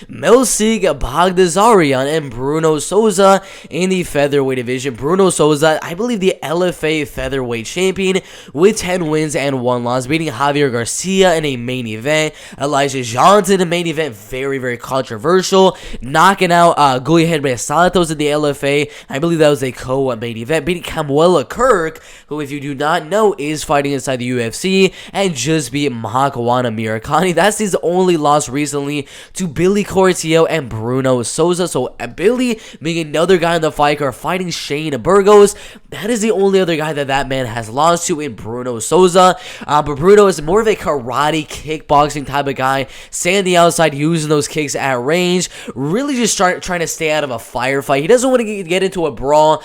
Melsik, Baghdasaryan, and Bruno Souza in the featherweight division. Bruno Souza, I believe the LFA featherweight champion with 10 wins and 1 loss, beating Javier Garcia in a main event. Elijah Johnson in the main event, very, very controversial, knocking out Guilherme Santos in the LFA. I believe that was a co-main event, beating Camuela Kirk, who, if you do not know, is fighting inside the UFC, and just beat Mahakwana Mirakani. That's his only loss recently to Billy Corteo and Bruno Souza. So Billy being another guy in the fight card fighting Shane Burgos. That is the only other guy that man has lost to in Bruno Souza. But Bruno is more of a karate kickboxing type of guy, standing the outside, using those kicks at range, really just trying to stay out of a firefight. He doesn't want to get into a brawl.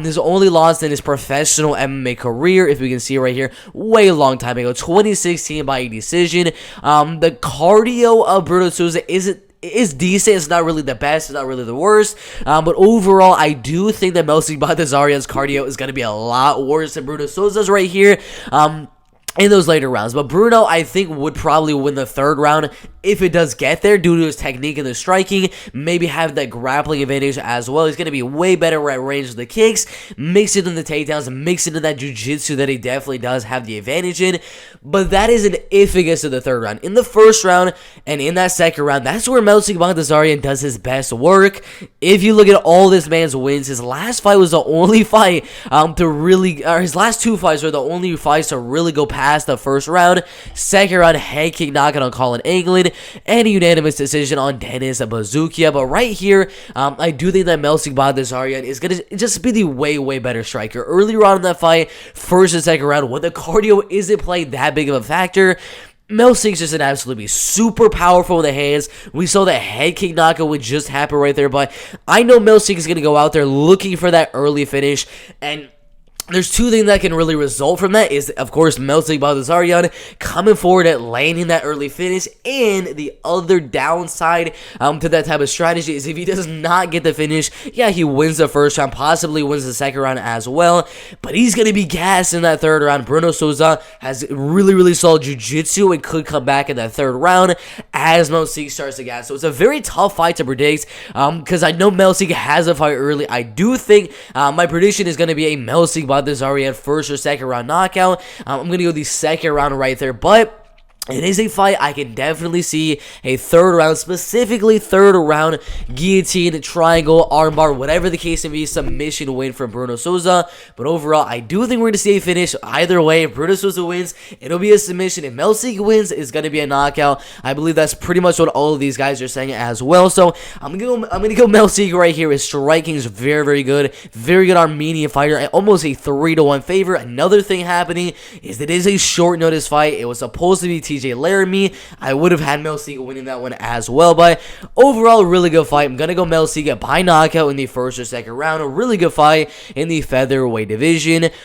His only loss in his professional MMA career, if we can see right here, way long time ago, 2016 by a decision. The cardio of Bruno Souza is decent. It's not really the best. It's not really the worst. But overall, I do think that Melsik Baghdasaryan's cardio is going to be a lot worse than Bruno Souza's right here. In those later rounds. But Bruno, I think, would probably win the third round if it does get there, due to his technique and the striking, maybe have that grappling advantage as well. He's going to be way better at range of the kicks, mix it in the takedowns, mix it in that jiu-jitsu that he definitely does have the advantage in. But that is an if it gets to the third round. In the first round and in that second round, that's where Melsik Baghdasaryan does his best work. If you look at all this man's wins, his last fight was the only fight his last two fights were the only fights to really go past the first round. Second round, head kick knockout on Colin Anglin, and a unanimous decision on Dennis Bazookia. But right here, I do think that Melsik Baghdasaryan is going to just be the way better striker. Earlier on in that fight, first and second round, when the cardio isn't playing that big of a factor, Melsik's just an absolutely super powerful with the hands. We saw that head kick knockout would just happen right there, but I know Melsik is going to go out there looking for that early finish, and there's two things that can really result from that is, of course, Melsik Baghdasaryan coming forward at landing that early finish, and the other downside to that type of strategy is if he does not get the finish, yeah, he wins the first round, possibly wins the second round as well, but he's going to be gassed in that third round. Bruno Souza has really solid jiu-jitsu and could come back in that third round as Melsik starts to gas. So it's a very tough fight to predict because I know Melsik has a fight early. I do think my prediction is going to be a Melsik Baghdasaryan first or second round knockout. I'm going to go the second round right there, but it is a fight I can definitely see a third round, specifically third round guillotine, triangle, armbar, whatever the case may be, submission win from Bruno Souza. But overall, I do think we're going to see a finish either way. If Bruno Souza wins, it'll be a submission. If Melsik wins, it's going to be a knockout. I believe that's pretty much what all of these guys are saying as well. So I'm gonna go Melsik right here. His striking is very good Armenian fighter, almost a 3-1 favor. Another thing happening is that it is a short notice fight. It was supposed to be TJ Laramie. I would have had Melsik winning that one as well, but overall, a really good fight. I'm going to go Melsik by knockout in the first or second round. A really good fight in the featherweight division.